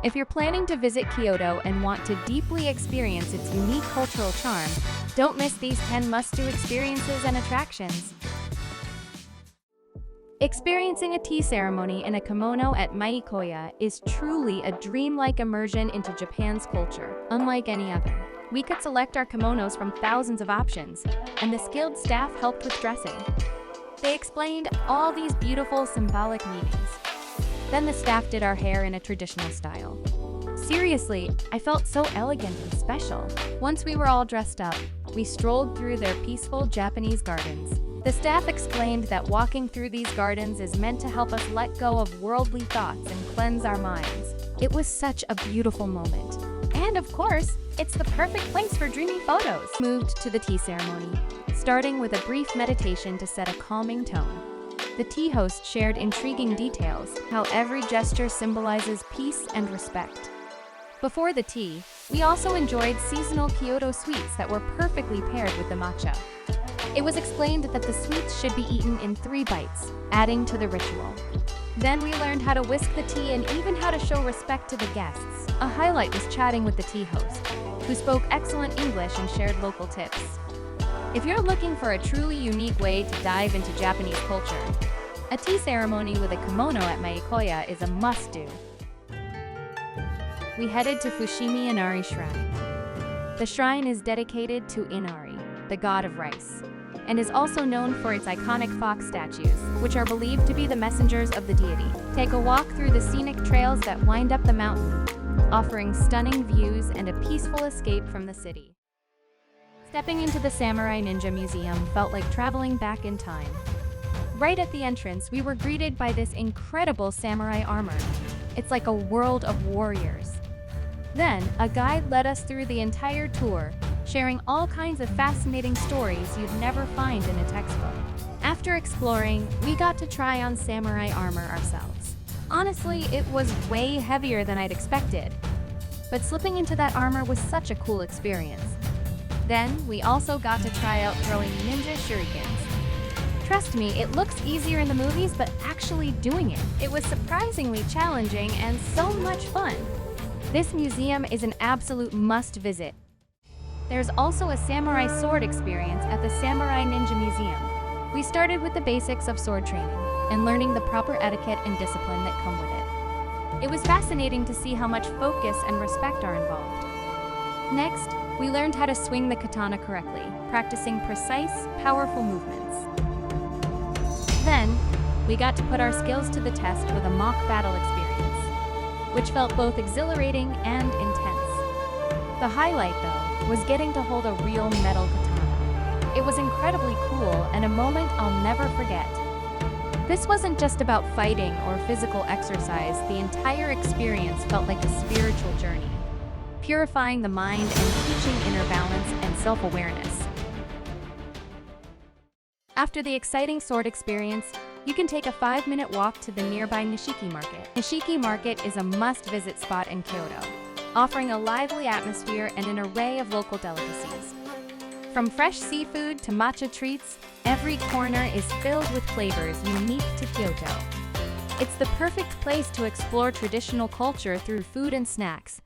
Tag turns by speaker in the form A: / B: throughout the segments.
A: If you're planning to visit Kyoto and want to deeply experience its unique cultural charm, don't miss these 10 must-do experiences and attractions. Experiencing a tea ceremony in a kimono at Maikoya is truly a dreamlike immersion into Japan's culture, unlike any other. We could select our kimonos from thousands of options, and the skilled staff helped with dressing. They explained all these beautiful symbolic meanings. Then the staff did our hair in a traditional style. Seriously, I felt so elegant and special. Once we were all dressed up, we strolled through their peaceful Japanese gardens. The staff explained that walking through these gardens is meant to help us let go of worldly thoughts and cleanse our minds. It was such a beautiful moment. And of course, it's the perfect place for dreamy photos. Moved to the tea ceremony, starting with a brief meditation to set a calming tone. The tea host shared intriguing details, how every gesture symbolizes peace and respect. Before the tea, we also enjoyed seasonal Kyoto sweets that were perfectly paired with the matcha. It was explained that the sweets should be eaten in 3 bites, adding to the ritual. Then we learned how to whisk the tea and even how to show respect to the guests. A highlight was chatting with the tea host, who spoke excellent English and shared local tips. If you're looking for a truly unique way to dive into Japanese culture, a tea ceremony with a kimono at Maikoya is a must-do. We headed to Fushimi Inari Shrine. The shrine is dedicated to Inari, the god of rice, and is also known for its iconic fox statues, which are believed to be the messengers of the deity. Take a walk through the scenic trails that wind up the mountain, offering stunning views and a peaceful escape from the city. Stepping into the Samurai Ninja Museum felt like traveling back in time. Right at the entrance, we were greeted by this incredible samurai armor. It's like a world of warriors. Then, a guide led us through the entire tour, sharing all kinds of fascinating stories you'd never find in a textbook. After exploring, we got to try on samurai armor ourselves. Honestly, it was way heavier than I'd expected, but slipping into that armor was such a cool experience. Then, we also got to try out throwing ninja shurikens. Trust me, it looks easier in the movies, but actually doing it was surprisingly challenging and so much fun. This museum is an absolute must-visit. There's also a samurai sword experience at the Samurai Ninja Museum. We started with the basics of sword training and learning the proper etiquette and discipline that come with it. It was fascinating to see how much focus and respect are involved. Next, we learned how to swing the katana correctly, practicing precise, powerful movements. Then, we got to put our skills to the test with a mock battle experience, which felt both exhilarating and intense. The highlight, though, was getting to hold a real metal katana. It was incredibly cool and a moment I'll never forget. This wasn't just about fighting or physical exercise, the entire experience felt like a spiritual journey, purifying the mind and teaching inner balance and self-awareness. After the exciting sword experience, you can take a 5-minute walk to the nearby Nishiki Market. Nishiki Market is a must-visit spot in Kyoto, offering a lively atmosphere and an array of local delicacies. From fresh seafood to matcha treats, every corner is filled with flavors unique to Kyoto. It's the perfect place to explore traditional culture through food and snacks.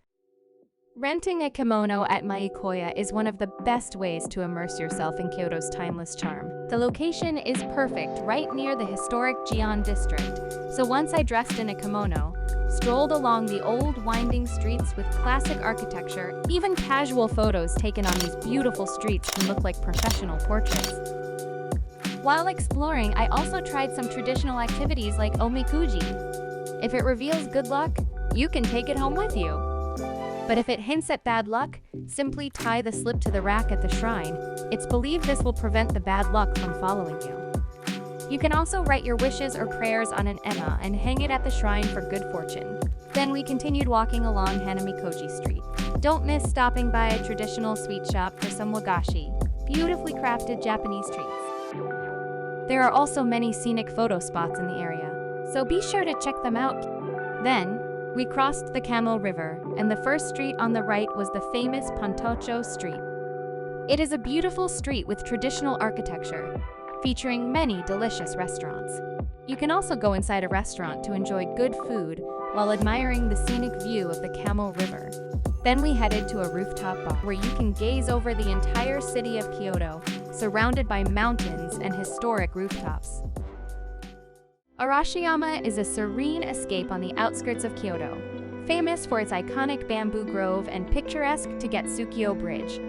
A: Renting a kimono at Maikoya is one of the best ways to immerse yourself in Kyoto's timeless charm. The location is perfect, right near the historic Gion district, so once I dressed in a kimono, strolled along the old winding streets with classic architecture, even casual photos taken on these beautiful streets can look like professional portraits. While exploring, I also tried some traditional activities like omikuji. If it reveals good luck, you can take it home with you. But if it hints at bad luck, simply tie the slip to the rack at the shrine. It's believed this will prevent the bad luck from following you. You can also write your wishes or prayers on an ema and hang it at the shrine for good fortune. Then we continued walking along Hanamikoji Street. Don't miss stopping by a traditional sweet shop for some wagashi, beautifully crafted Japanese treats. There are also many scenic photo spots in the area, so be sure to check them out. Then, we crossed the Camel River, and the first street on the right was the famous Pontocho Street. It is a beautiful street with traditional architecture, featuring many delicious restaurants. You can also go inside a restaurant to enjoy good food, while admiring the scenic view of the Camel River. Then we headed to a rooftop bar where you can gaze over the entire city of Kyoto, surrounded by mountains and historic rooftops. Arashiyama is a serene escape on the outskirts of Kyoto, famous for its iconic bamboo grove and picturesque Sukiya Bridge.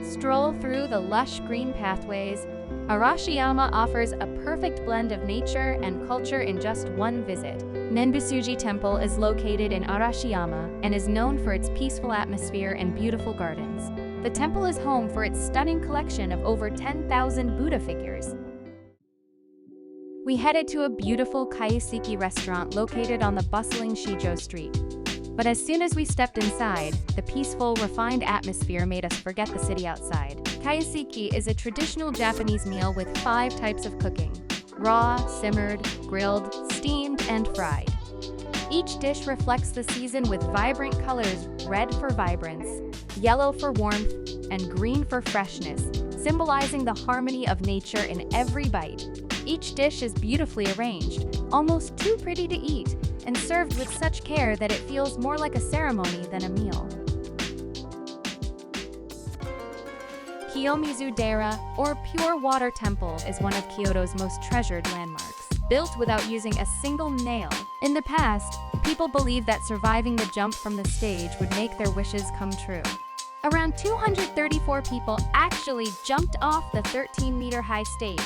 A: Stroll through the lush green pathways. Arashiyama offers a perfect blend of nature and culture in just one visit. Nenbutsuji Temple is located in Arashiyama and is known for its peaceful atmosphere and beautiful gardens. The temple is home for its stunning collection of over 10,000 Buddha figures. We headed to a beautiful Kaiseki restaurant located on the bustling Shijo Street. But as soon as we stepped inside, the peaceful, refined atmosphere made us forget the city outside. Kaiseki is a traditional Japanese meal with 5 types of cooking: raw, simmered, grilled, steamed, and fried. Each dish reflects the season with vibrant colors: red for vibrance, yellow for warmth, and green for freshness, symbolizing the harmony of nature in every bite. Each dish is beautifully arranged, almost too pretty to eat, and served with such care that it feels more like a ceremony than a meal. Kiyomizu-dera, or Pure Water Temple, is one of Kyoto's most treasured landmarks, built without using a single nail. In the past, people believed that surviving the jump from the stage would make their wishes come true. Around 234 people actually jumped off the 13-meter-high stage.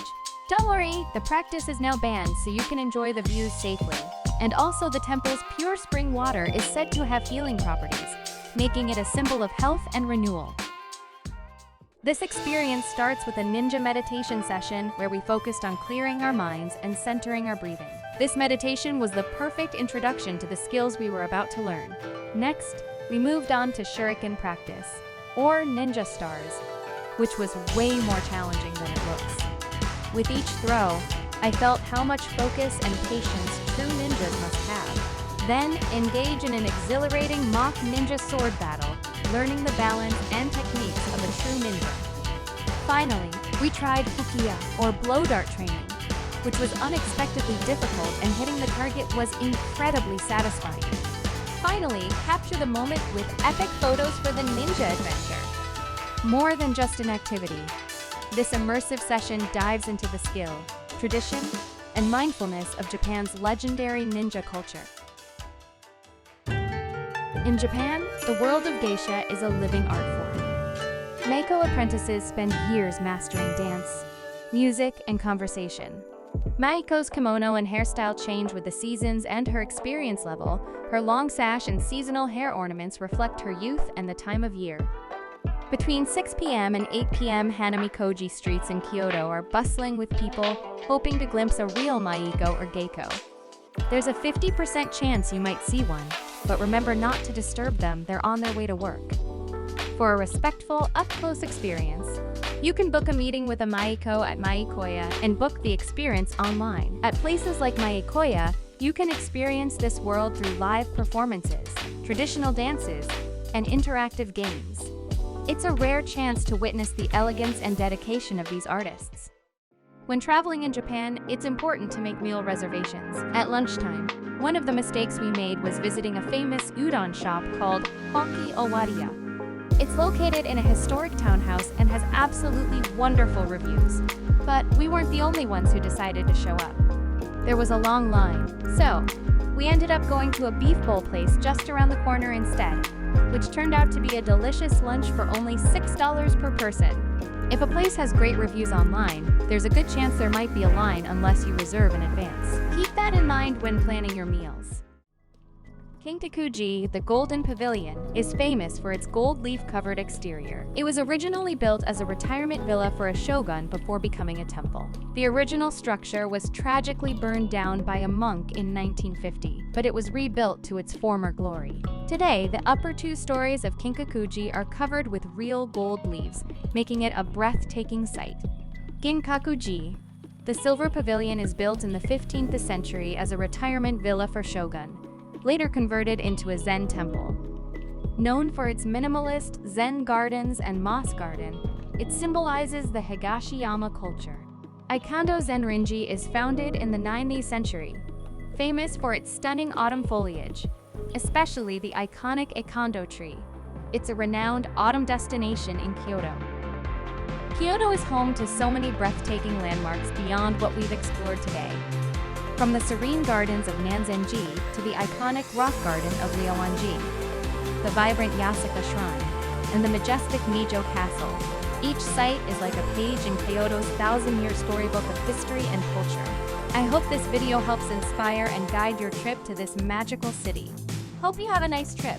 A: Don't worry, the practice is now banned so you can enjoy the views safely. And also, the temple's pure spring water is said to have healing properties, making it a symbol of health and renewal. This experience starts with a ninja meditation session where we focused on clearing our minds and centering our breathing. This meditation was the perfect introduction to the skills we were about to learn. Next, we moved on to shuriken practice, or ninja stars, which was way more challenging than it looks. With each throw, I felt how much focus and patience true ninjas must have. Then, engage in an exhilarating mock ninja sword battle, learning the balance and techniques of a true ninja. Finally, we tried Sukiya, or blow dart training, which was unexpectedly difficult, and hitting the target was incredibly satisfying. Finally, capture the moment with epic photos for the ninja adventure. More than just an activity, this immersive session dives into the skill, tradition, and mindfulness of Japan's legendary ninja culture. In Japan, the world of geisha is a living art form. Maiko apprentices spend years mastering dance, music, and conversation. Maiko's kimono and hairstyle change with the seasons and her experience level. Her long sash and seasonal hair ornaments reflect her youth and the time of year. Between 6 p.m. and 8 p.m., Hanamikoji streets in Kyoto are bustling with people hoping to glimpse a real Maiko or Geiko. There's a 50% chance you might see one, but remember not to disturb them, they're on their way to work. For a respectful, up-close experience, you can book a meeting with a Maiko at Maikoya and book the experience online. At places like Maikoya, you can experience this world through live performances, traditional dances, and interactive games. It's a rare chance to witness the elegance and dedication of these artists. When traveling in Japan, it's important to make meal reservations. At lunchtime, one of the mistakes we made was visiting a famous udon shop called Honke Owariya. It's located in a historic townhouse and has absolutely wonderful reviews. But we weren't the only ones who decided to show up. There was a long line, so we ended up going to a beef bowl place just around the corner instead, which turned out to be a delicious lunch for only $6 per person. If a place has great reviews online, there's a good chance there might be a line unless you reserve in advance. Keep that in mind when planning your meals. Kinkakuji, the Golden Pavilion, is famous for its gold leaf-covered exterior. It was originally built as a retirement villa for a shogun before becoming a temple. The original structure was tragically burned down by a monk in 1950, but it was rebuilt to its former glory. Today, the upper 2 stories of Kinkakuji are covered with real gold leaves, making it a breathtaking sight. Ginkakuji, the silver pavilion, is built in the 15th century as a retirement villa for shogun, later converted into a Zen temple. Known for its minimalist Zen gardens and moss garden, it symbolizes the Higashiyama culture. Eikando Zenrinji is founded in the 9th century, famous for its stunning autumn foliage, especially the iconic Eikando tree. It's a renowned autumn destination in Kyoto. Kyoto is home to so many breathtaking landmarks beyond what we've explored today. From the serene gardens of Nanzenji to the iconic rock garden of Ryoanji, the vibrant Yasaka Shrine, and the majestic Nijo Castle, each site is like a page in Kyoto's 1,000-year storybook of history and culture. I hope this video helps inspire and guide your trip to this magical city. Hope you have a nice trip.